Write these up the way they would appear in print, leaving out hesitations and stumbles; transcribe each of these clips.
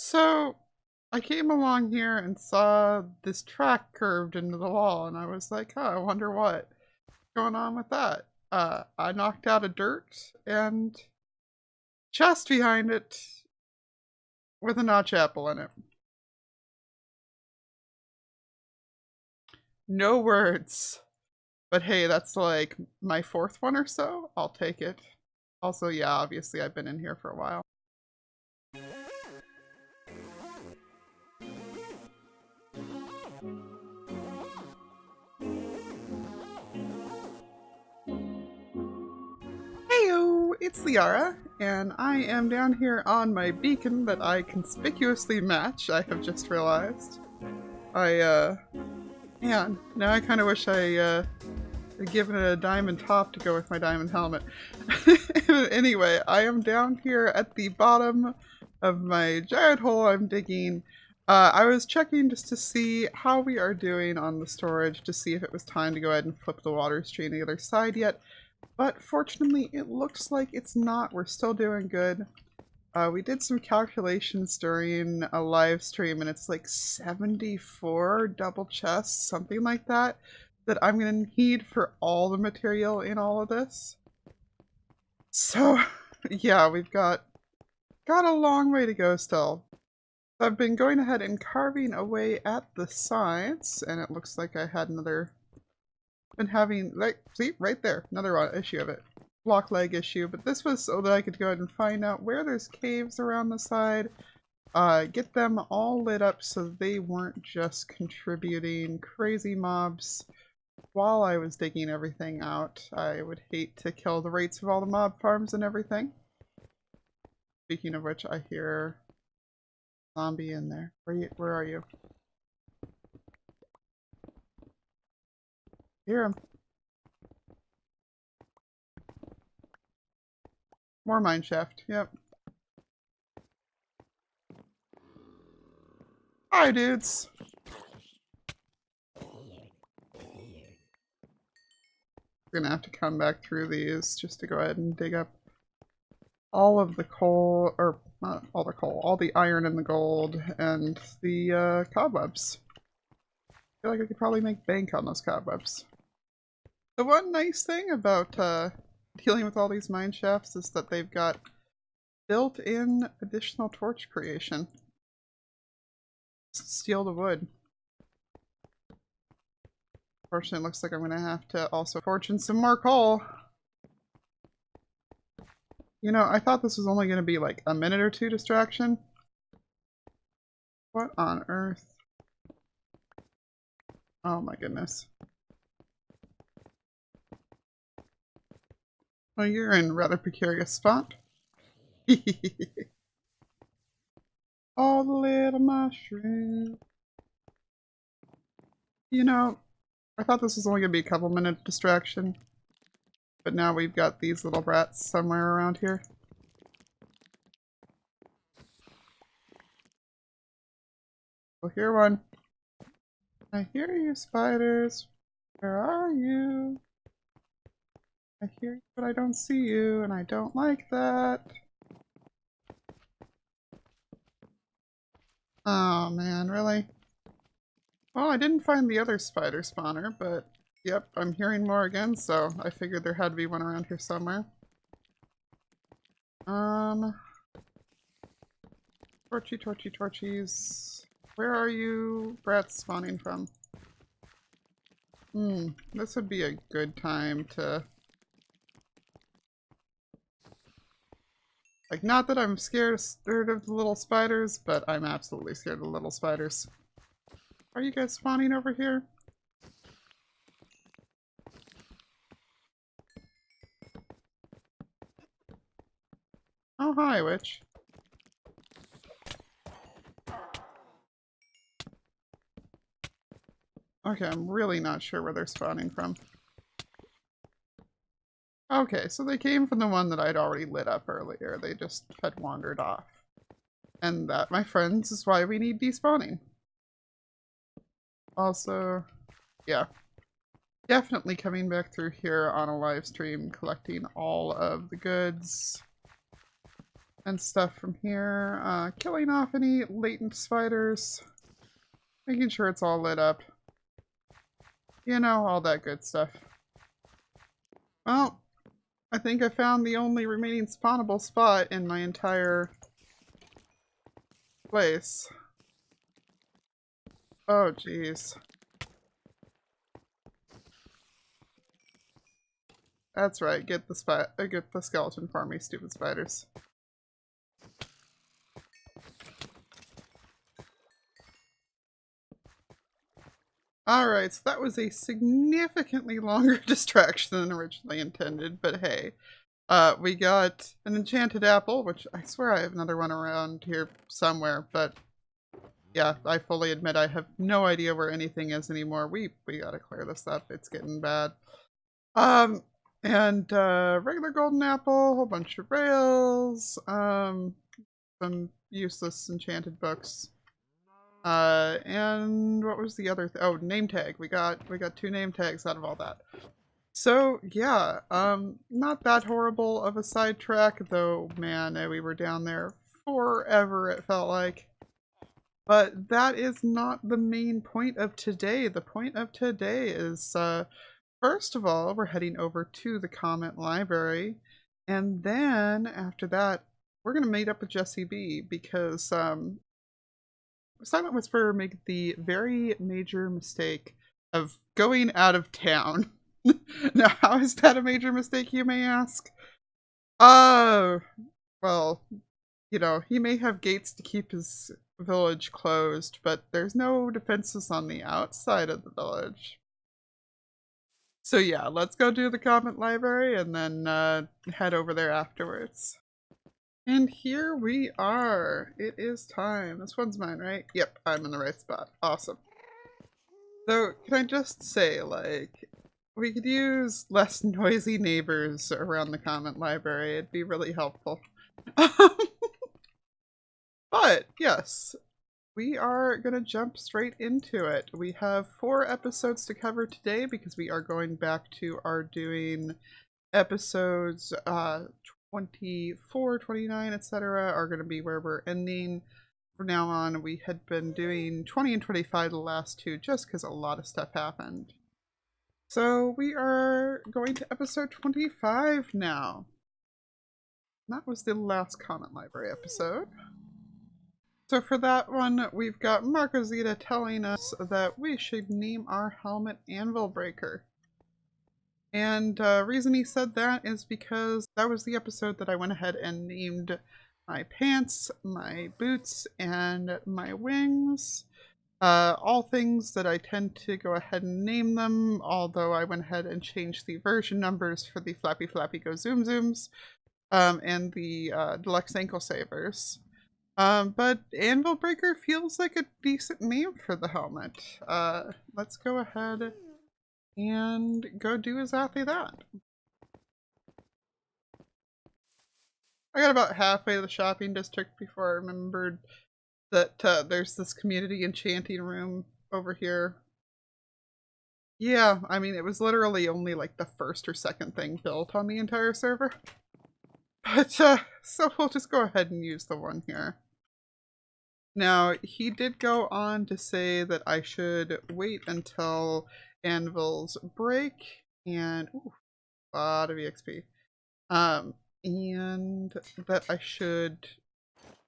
So I came along here and saw this track curved into the wall, and I was like, "Huh, I wonder what's going on with that." I knocked out a dirt and chest behind it with a notch apple in it. No words. But hey, that's like my fourth one or so. I'll take it. Also, yeah, obviously I've been in here for a while. Heyo, it's Lyarrah, and I am down here on my beacon that I conspicuously match, I have just realized. Man, now I kind of wish I, had given it a diamond top to go with my diamond helmet. Anyway, I am down here at the bottom of my giant hole I'm digging. I was checking just to see how we are doing on the storage, to see if it was time to go ahead and flip the water stream to the other side yet. But fortunately, it looks like it's not. We're still doing good. We did some calculations during a live stream, and it's like 74 double chests, something like that, that I'm going to need for all the material in all of this. So, yeah, we've got a long way to go still. I've been going ahead and carving away at the sides, and it looks like I had another... been having, like, see, right there, another issue of it. Block leg issue, but this was so that I could go ahead and find out where there's caves around the side, get them all lit up so they weren't just contributing crazy mobs while I was digging everything out. I would hate to kill the rates of all the mob farms and everything. Speaking of which, I hear zombie in there. Where are you? Hear him. More mineshaft, yep. Hi, dudes! We're gonna have to come back through these just to go ahead and dig up all of the coal, or not all the coal, all the iron and the gold, and the cobwebs. I feel like I could probably make bank on those cobwebs. The one nice thing about dealing with all these mine shafts is that they've got built-in additional torch creation. Steal the wood. Fortunately, it looks like I'm going to have to also fortune some more coal. You know, I thought this was only going to be like a minute or two distraction. What on earth? Oh my goodness. Well, you're in a rather precarious spot. All the little mushrooms. You know, I thought this was only going to be a couple minute distraction. But now we've got these little brats somewhere around here. We'll hear one. I hear you, spiders. Where are you? I hear you, but I don't see you, and I don't like that. Oh man, really? Well, I didn't find the other spider spawner, but yep, I'm hearing more again, so I figured there had to be one around here somewhere. Torchy, torchy, torchies. Where are you brats spawning from? This would be a good time to... Like, not that I'm scared of the little spiders, but I'm absolutely scared of the little spiders. Are you guys spawning over here? Oh, hi, witch. Okay, I'm really not sure where they're spawning from. Okay, so they came from the one that I'd already lit up earlier. They just had wandered off. And that, my friends, is why we need despawning. Also, yeah. Definitely coming back through here on a live stream, collecting all of the goods. and stuff from here. Killing off any latent spiders. Making sure it's all lit up. You know, all that good stuff. Well, I think I found the only remaining spawnable spot in my entire place. Oh, jeez. That's right. Get the skeleton for me, stupid spiders. Alright, so that was a significantly longer distraction than originally intended, but hey. We got an enchanted apple, which I swear I have another one around here somewhere, but yeah, I fully admit I have no idea where anything is anymore. We gotta clear this up. It's getting bad. And regular golden apple, a whole bunch of rails, some useless enchanted books. And what was the other oh, name tag. We got 2 name tags out of all that. So yeah, not that horrible of a sidetrack, though man, we were down there forever, it felt like. But that is not the main point of today. The point of today is, first of all, we're heading over to the comment library, and then after that, we're going to meet up with JessiieB, because Silentwisperer made the very major mistake of going out of town. Now, how is that a major mistake, you may ask? Well, you know, he may have gates to keep his village closed, but there's no defenses on the outside of the village. So yeah, let's go do the comment library and then head over there afterwards. And here we are. It is time. This one's mine, right? Yep, I'm in the right spot. Awesome. So, can I just say, like, we could use less noisy neighbors around the comment library. It'd be really helpful. But, yes, we are going to jump straight into it. We have 4 episodes to cover today because we are going back to our doing episodes 24, 29, etc. are going to be where we're ending. From now on, we had been doing 20 and 25 the last 2 just because a lot of stuff happened. So we are going to episode 25 now. That was the last comment library episode. So for that one, we've got Oseaun telling us that we should name our helmet Anvil Breaker. And reason he said that is because that was the episode that I went ahead and named my pants, my boots, and my wings. All things that I tend to go ahead and name them, although I went ahead and changed the version numbers for the Flappy Flappy Go Zoom Zooms and the Deluxe Ankle Savers. But Anvil Breaker feels like a decent name for the helmet. Let's go ahead and go do exactly that. I got about halfway to the shopping district before I remembered that there's this community enchanting room over here. Yeah, I mean, it was literally only like the first or second thing built on the entire server. But, so we'll just go ahead and use the one here. Now, he did go on to say that I should wait until anvils break, and ooh, a lot of EXP. And that I should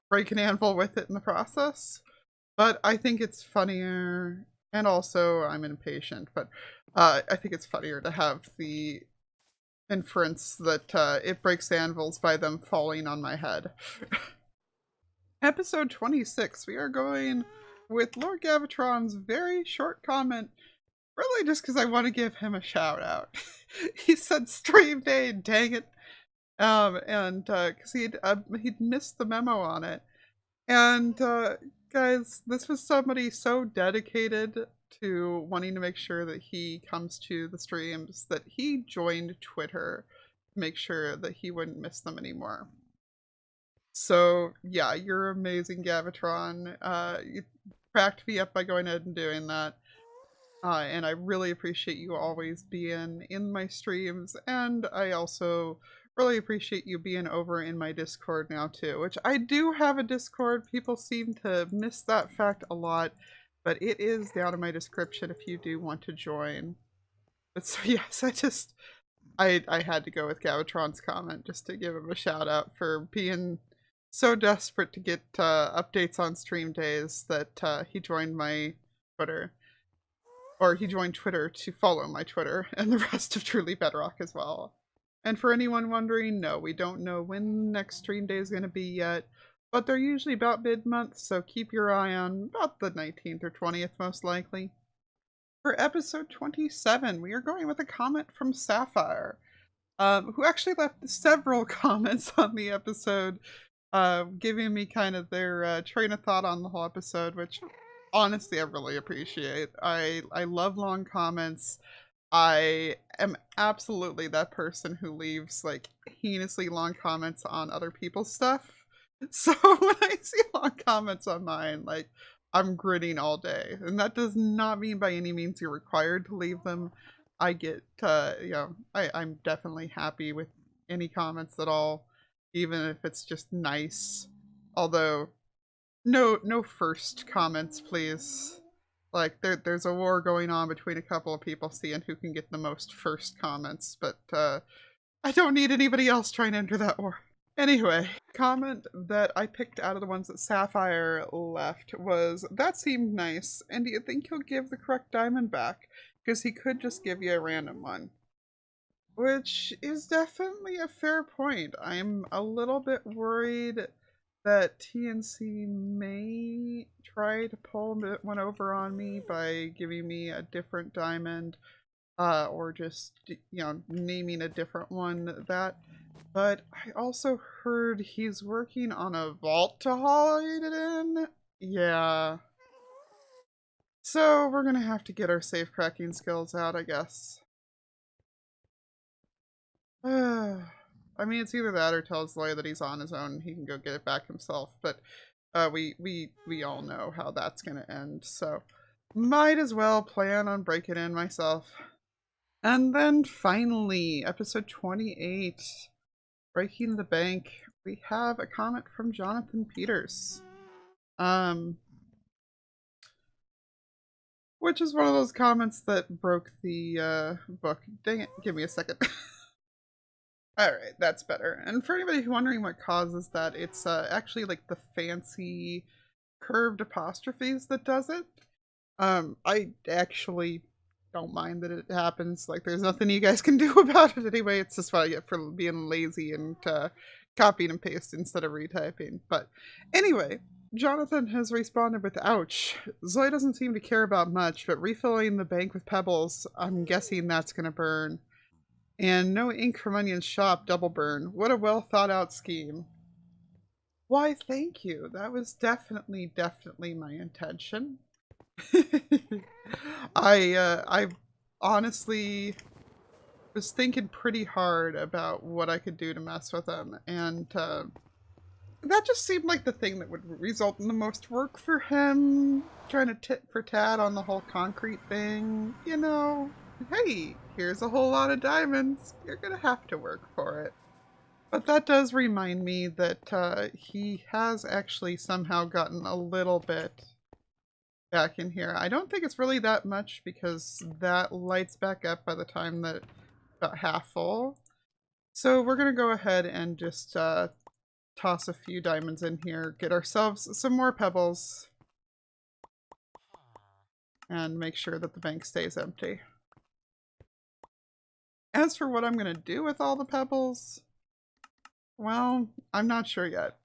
break an anvil with it in the process. But I think it's funnier, and also I'm impatient, but I think it's funnier to have the inference that it breaks anvils by them falling on my head. Episode 26, we are going with Lord Gavatron's very short comment, really just because I want to give him a shout out. He said stream day, dang it. And because he'd missed the memo on it. And guys, this was somebody so dedicated to wanting to make sure that he comes to the streams that he joined Twitter to make sure that he wouldn't miss them anymore. So yeah, you're amazing, Gavatron. You cracked me up by going ahead and doing that. And I really appreciate you always being in my streams, and I also really appreciate you being over in my Discord now too, which I do have a Discord. People seem to miss that fact a lot, but it is down in my description if you do want to join. But so yes, I had to go with Gavatron's comment just to give him a shout out for being so desperate to get updates on stream days that he joined my Twitter. Or he joined Twitter to follow my Twitter and the rest of Truly Bedrock as well. And for anyone wondering, no, we don't know when next stream day is going to be yet, but they're usually about mid-month, so keep your eye on about the 19th or 20th most likely. For episode 27, we are going with a comment from Sapphire, who actually left several comments on the episode, giving me kind of their train of thought on the whole episode, which honestly I really appreciate. I love long comments. I am absolutely that person who leaves like heinously long comments on other people's stuff. So when I see long comments on mine, like, I'm grinning all day. And that does not mean by any means you're required to leave them. I get, you know, I'm definitely happy with any comments at all, even if it's just nice. Although, no first comments, please. Like, there's a war going on between a couple of people seeing who can get the most first comments, but I don't need anybody else trying to enter that war. Anyway, comment that I picked out of the ones that Sapphire left was, that seemed nice, and do you think he'll give the correct diamond back? Because he could just give you a random one. Which is definitely a fair point. I'm a little bit worried that TNC may try to pull one over on me by giving me a different diamond, or just, you know, naming a different one that. But I also heard he's working on a vault to hide it in. Yeah. So we're gonna have to get our safe cracking skills out, I guess. I mean, it's either that or tell Lyarrah that he's on his own and he can go get it back himself. But we all know how that's gonna end. So might as well plan on breaking in myself. And then finally, episode 28. Breaking the Bank, we have a comment from Jonathan Peters. Which is one of those comments that broke the book. Dang it, give me a second. Alright, that's better. And for anybody who's wondering what causes that, it's actually like the fancy curved apostrophes that does it. I actually don't mind that it happens. Like, there's nothing you guys can do about it anyway. It's just what I get for being lazy and copying and pasting instead of retyping. But anyway, Jonathan has responded with, ouch. Zoe doesn't seem to care about much, but refilling the bank with pebbles, I'm guessing that's going to burn. And no ink from Onion's shop, double burn. What a well thought out scheme. Why, thank you. That was definitely my intention. I honestly was thinking pretty hard about what I could do to mess with him, and that just seemed like the thing that would result in the most work for him. Trying to tit for tat on the whole concrete thing, you know. Hey, here's a whole lot of diamonds. You're gonna have to work for it. But that does remind me that he has actually somehow gotten a little bit back in here. I don't think it's really that much because that lights back up by the time that it's about half full. So we're going to go ahead and just toss a few diamonds in here, get ourselves some more pebbles, and make sure that the bank stays empty. As for what I'm going to do with all the pebbles, well, I'm not sure yet.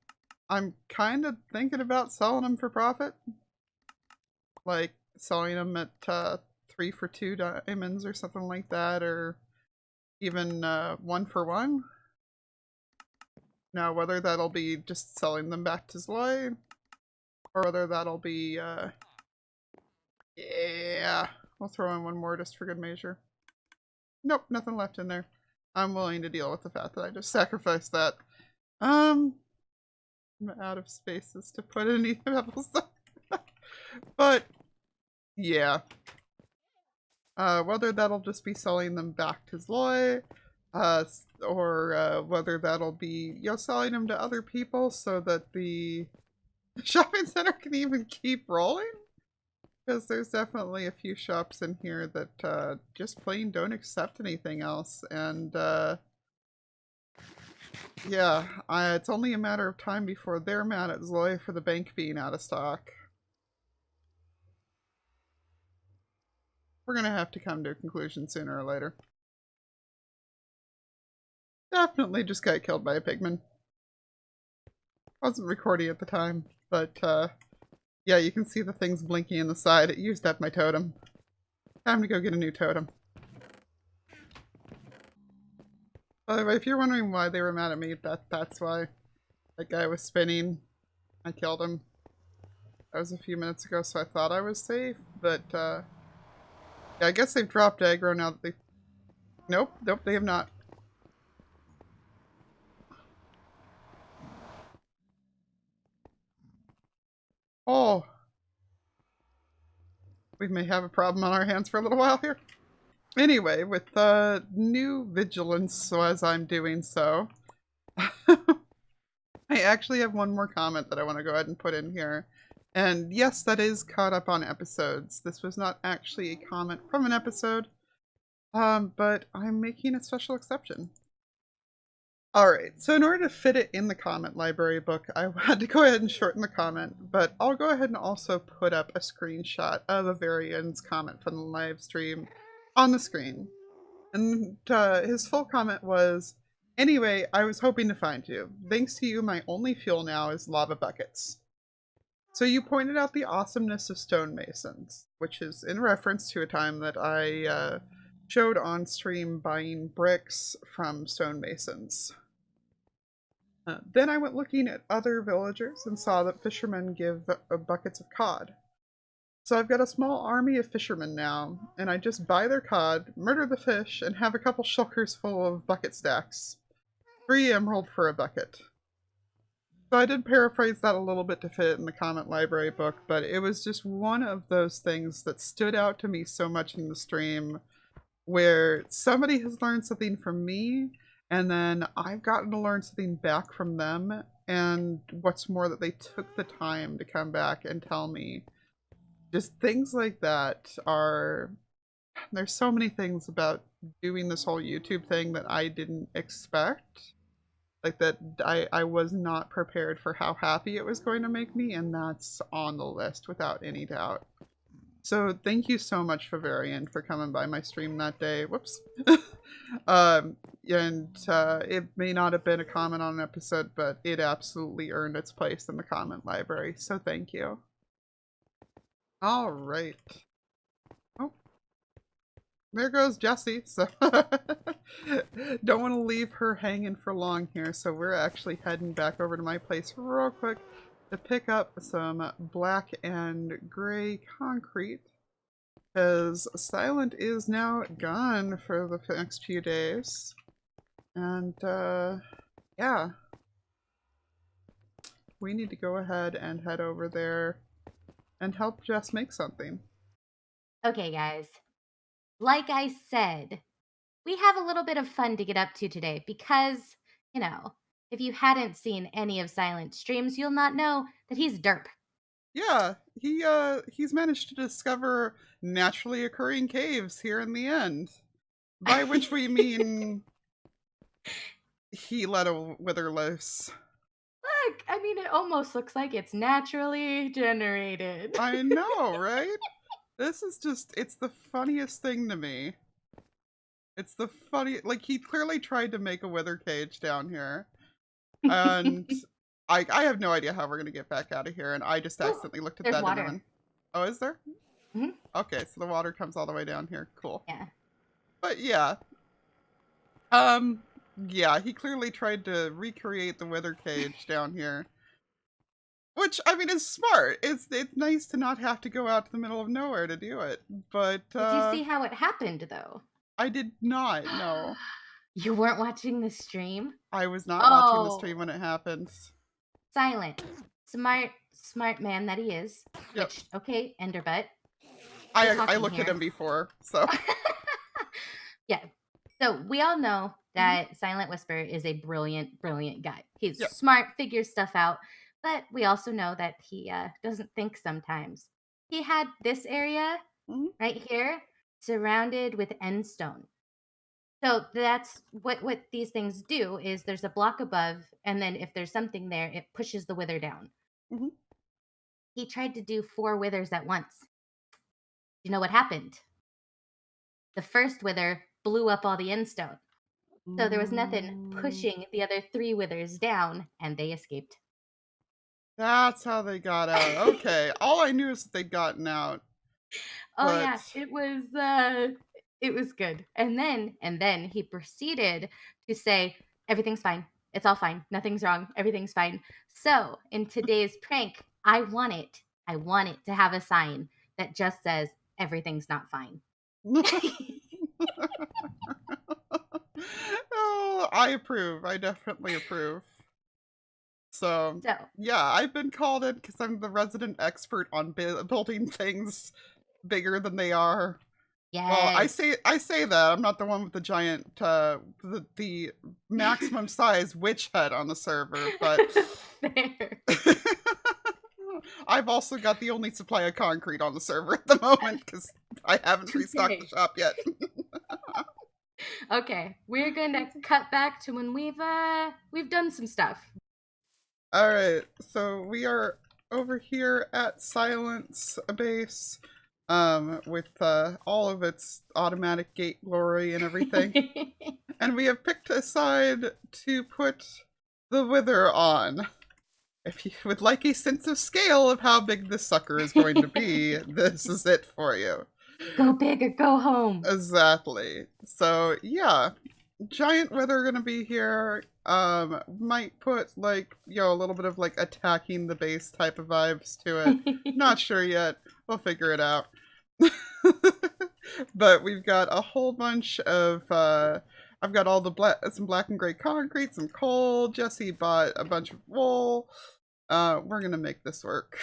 I'm kind of thinking about selling them for profit. Like selling them at 3 for 2 diamonds or something like that, or even 1 for 1. Now, whether that'll be just selling them back to Zoe, or whether that'll be, yeah, we'll throw in one more just for good measure. Nope, nothing left in there. I'm willing to deal with the fact that I just sacrificed that. I'm out of spaces to put any pebbles. But yeah, whether that'll just be selling them back to Zoe, or whether that'll be, selling them to other people so that the shopping center can even keep rolling. Because there's definitely a few shops in here that just plain don't accept anything else. And yeah, it's only a matter of time before they're mad at Zoe for the bank being out of stock. We're going to have to come to a conclusion sooner or later. Definitely just got killed by a pigman. Wasn't recording at the time, but yeah, you can see the things blinking in the side. It used up my totem. Time to go get a new totem. By the way, if you're wondering why they were mad at me, that's why. That guy was spinning. I killed him. That was a few minutes ago, so I thought I was safe, but yeah, I guess they've dropped aggro now that they... Nope, they have not. Oh. We may have a problem on our hands for a little while here. Anyway, with new vigilance, so as I'm doing so, I actually have one more comment that I want to go ahead and put in here. And yes, that is caught up on episodes. This was not actually a comment from an episode, but I'm making a special exception. Alright, so in order to fit it in the comment library book, I had to go ahead and shorten the comment, but I'll go ahead and also put up a screenshot of a Varian's comment from the live stream on the screen. And his full comment was, "Anyway, I was hoping to find you. Thanks to you, my only fuel now is lava buckets." So you pointed out the awesomeness of stonemasons, which is in reference to a time that I showed on stream buying bricks from stonemasons. Then I went looking at other villagers and saw that fishermen give buckets of cod. So I've got a small army of fishermen now, and I just buy their cod, murder the fish, and have a couple shulkers full of bucket stacks. 3 emerald for a bucket. So I did paraphrase that a little bit to fit in the comment library book, but it was just one of those things that stood out to me so much in the stream, where somebody has learned something from me, and then I've gotten to learn something back from them, and what's more, that they took the time to come back and tell me. Just things like that are... There's so many things about doing this whole YouTube thing that I didn't expect. Like that I was not prepared for how happy it was going to make me, and that's on the list without any doubt. So thank you so much, Favarian, for coming by my stream that day. Whoops. And it may not have been a comment on an episode, but it absolutely earned its place in the comment library. So thank you. All right. Oh, there goes Jessie. So don't want to leave her hanging for long here. So we're actually heading back over to my place real quick to pick up some black and gray concrete, because Silent is now gone for the next few days. And yeah, we need to go ahead and head over there and help Jess make something. Okay, guys. Like I said, we have a little bit of fun to get up to today because, if you hadn't seen any of Silent's streams, you'll not know that he's derp. Yeah, he's managed to discover naturally occurring caves here in the end. By which we mean he let a wither loose. Look, I mean, it almost looks like it's naturally generated. I know, right? This is just, it's the funniest thing to me. It's the funny, like, he clearly tried to make a wither cage down here. And I have no idea how we're going to get back out of here, and I just accidentally looked at There's that water. and then... Oh, is there? Mm-hmm. Okay, so the water comes all the way down here. Cool. Yeah. But yeah. Yeah, he clearly tried to recreate the wither cage down here. Which, I mean, is smart. It's nice to not have to go out to the middle of nowhere to do it. But, Did you see how it happened, though? I did not, no. You weren't watching the stream? I was not watching the stream when it happened. Silent. Smart man that he is. Yep. Which, okay, Enderbutt. I looked at him before, so. Yeah. So we all know Hmm. that Silentwisperer is a brilliant, brilliant guy. He's Yeah. smart, figures stuff out, but we also know that he doesn't think sometimes. He had this area Hmm. right here surrounded with endstone. So that's what these things do is there's a block above, and then if there's something there, it pushes the wither down. Hmm. He tried to do 4 withers at once. You know what happened? The first wither blew up all the endstone. So there was nothing Mm, pushing the other 3 withers down, and they escaped. that's how they got out. Okay. All I knew is that they'd gotten out, Oh but yeah, it was good. And then he proceeded to say everything's fine. It's all fine. Nothing's wrong. Everything's fine. So, in today's prank, I want it to have a sign that just says everything's not fine. oh, I approve. I definitely approve. So, So, yeah, I've been called in because I'm the resident expert on building things bigger than they are. Well, I yes. say I say that I'm not the one with the giant, the maximum size witch head on the server, but Fair. I've also got the only supply of concrete on the server at the moment because I haven't restocked the Touche. shop yet. Okay, we're gonna cut back to when we've done some stuff. All right, so we are over here at Silence Base, with all of its automatic gate glory and everything, and we have picked a side to put the Wither on. If you would like a sense of scale of how big this sucker is going to be, this is it for you. Go big or go home. Exactly. So yeah, giant Wither gonna be here. Might put like a little bit of like attacking the base type of vibes to it. Not sure yet. We'll figure it out. But we've got a whole bunch of I've got all the some black and gray concrete, some coal. Jessie bought a bunch of wool. We're gonna make this work.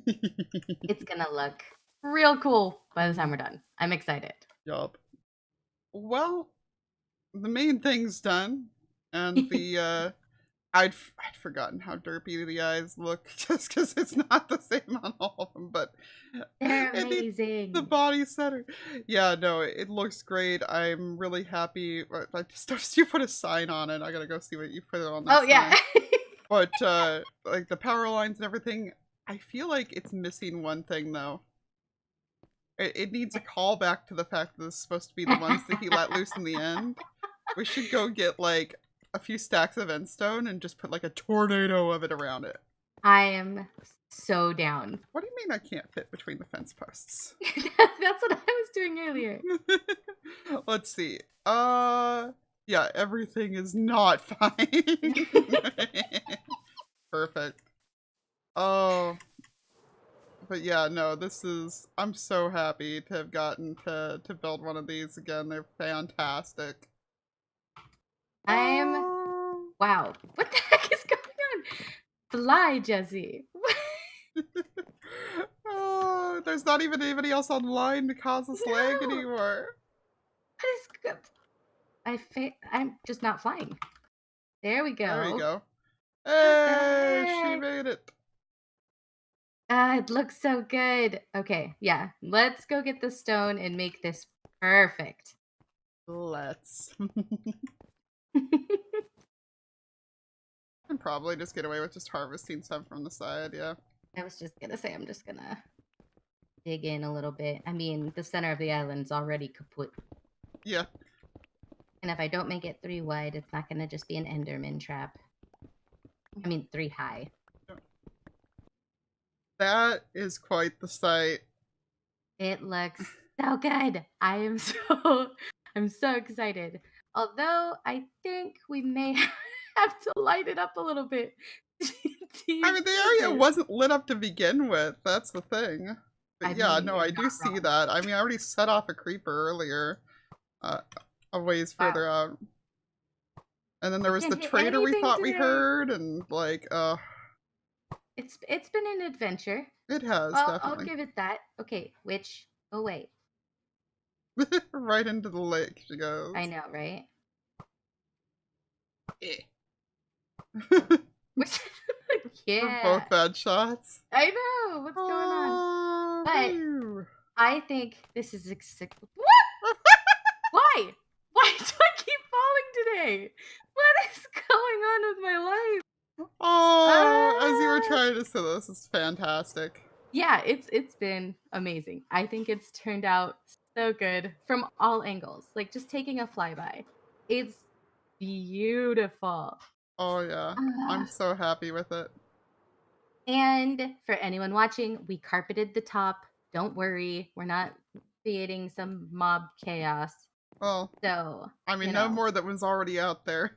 It's gonna look real cool by the time we're done. I'm excited. Yup. Well, the main thing's done, and the I'd forgotten how derpy the eyes look just because it's not the same on all of them, but They're it needs the amazing. body center. Yeah, no, it looks great. I'm really happy. I just you put a sign on it. I gotta go see what you put on that Oh yeah. sign. But like the power lines and everything, I feel like it's missing one thing though. It needs a callback to the fact that this is supposed to be the ones that he let loose in the end. We should go get like a few stacks of endstone and just put like a tornado of it around it. I am so down. What do you mean I can't fit between the fence posts? That's what I was doing earlier. Let's see. Yeah, everything is not fine. Perfect. Oh, but yeah, no, this is I'm so happy to have gotten to build one of these again. They're fantastic. I'm Oh. wow. What the heck is going on? Fly, Jessie. Oh, there's not even anybody else online to cause us lag No. anymore. What is I'm just not flying. There we There we go. go. What the Hey, she heck? made it. Ah, it looks so good. Okay, yeah. Let's go get the stone and make this perfect. Let's. And probably just get away with just harvesting some from the side, yeah. I was just gonna say I'm just gonna dig in a little bit. I mean, the center of the island's already kaput. Yeah. And if I don't make it 3 wide, it's not gonna just be an Enderman trap. I mean, 3 high. That is quite the sight. It looks so good. I'm so excited. Although I think we may have to light it up a little bit. Do I you mean, the see area this? wasn't lit up to begin with. That's the thing. But I yeah, mean, no, you're I do not see wrong. that. I mean, I already set off a creeper earlier, uh, a ways Wow. further out. And then there I was the can't hit trader we anything thought we today. heard, and like, It's been an adventure. it has I'll definitely. give it that. Okay, which oh wait. Right into the lake she I goes. know, right? Which, We're yeah, both bad shots. I know. What's going on? Oh, But phew. I think this is what? Why? Why do I keep falling today? What is going on with my life? Oh, as you were Ah! trying to say, this is fantastic. Yeah, it's been amazing. I think it's turned out so good from all angles. Like just taking a flyby. It's beautiful. Oh yeah, I'm Ah. so happy with it. And for anyone watching, we carpeted the top. Don't worry, we're not creating some mob chaos. Well, So, I mean, you no know. more that was already out there.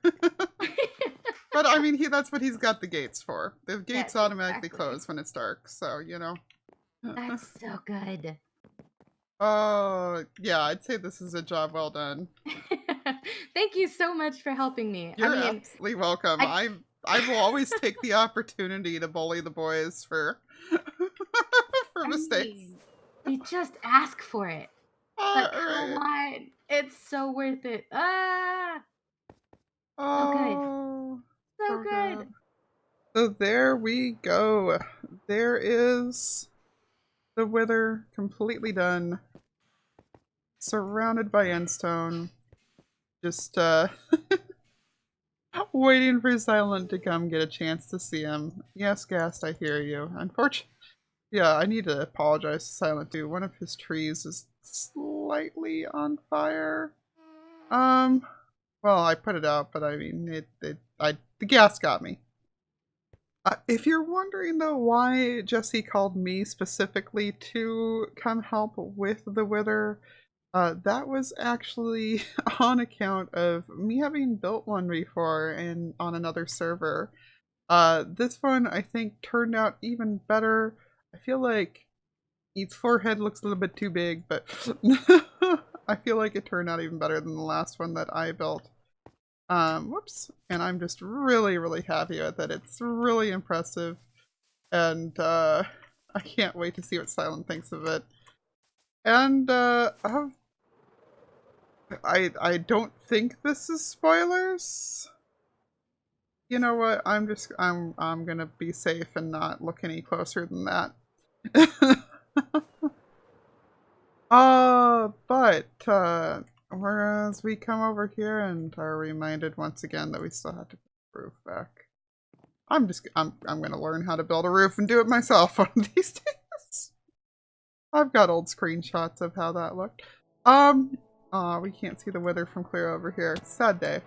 But I mean, that's what he's got the gates for. The gates Yes, automatically exactly. close when it's dark, so you know. That's so good. Oh, yeah, I'd say this is a job well done. Thank you so much for helping me. I You're mean, absolutely welcome. I I will always take the opportunity to bully the boys for for I mistakes. mean, they just ask for it. But come Alright. on, it's so worth it. Ah, so good. Oh, So so good. good. So there we go. There is the wither completely done, surrounded by endstone. Just waiting for Silent to come get a chance to see him. Yes, Gast, I hear you. Unfortunately, yeah, I need to apologize to Silent too. One of his trees is slightly on fire. Um, well, I put it out, but I mean, the gas got me. If you're wondering though why Jessie called me specifically to come help with the wither, that was actually on account of me having built one before and on another server. This one I think turned out even better. I feel like its forehead looks a little bit too big, but I feel like it turned out even better than the last one that I built. Whoops. And I'm just really, really happy with it. It's really impressive. And I can't wait to see what Silent thinks of it. And I don't think this is spoilers. You know what? I'm gonna be safe and not look any closer than that. Whereas we come over here and are reminded once again that we still have to put the roof back. I'm gonna learn how to build a roof and do it myself one of these days. I've got old screenshots of how that looked. Aw, we can't see the wither from clear over here. Sad day.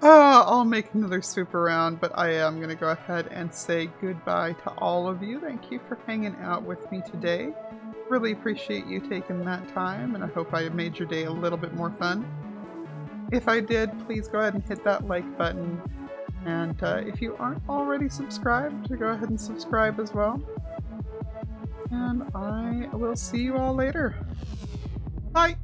I'll make another swoop around, but I am going to go ahead and say goodbye to all of you. Thank you for hanging out with me today. Really appreciate you taking that time, and I hope I made your day a little bit more fun. If I did, please go ahead and hit that like button. And if you aren't already subscribed, go ahead and subscribe as well. And I will see you all later. Bye!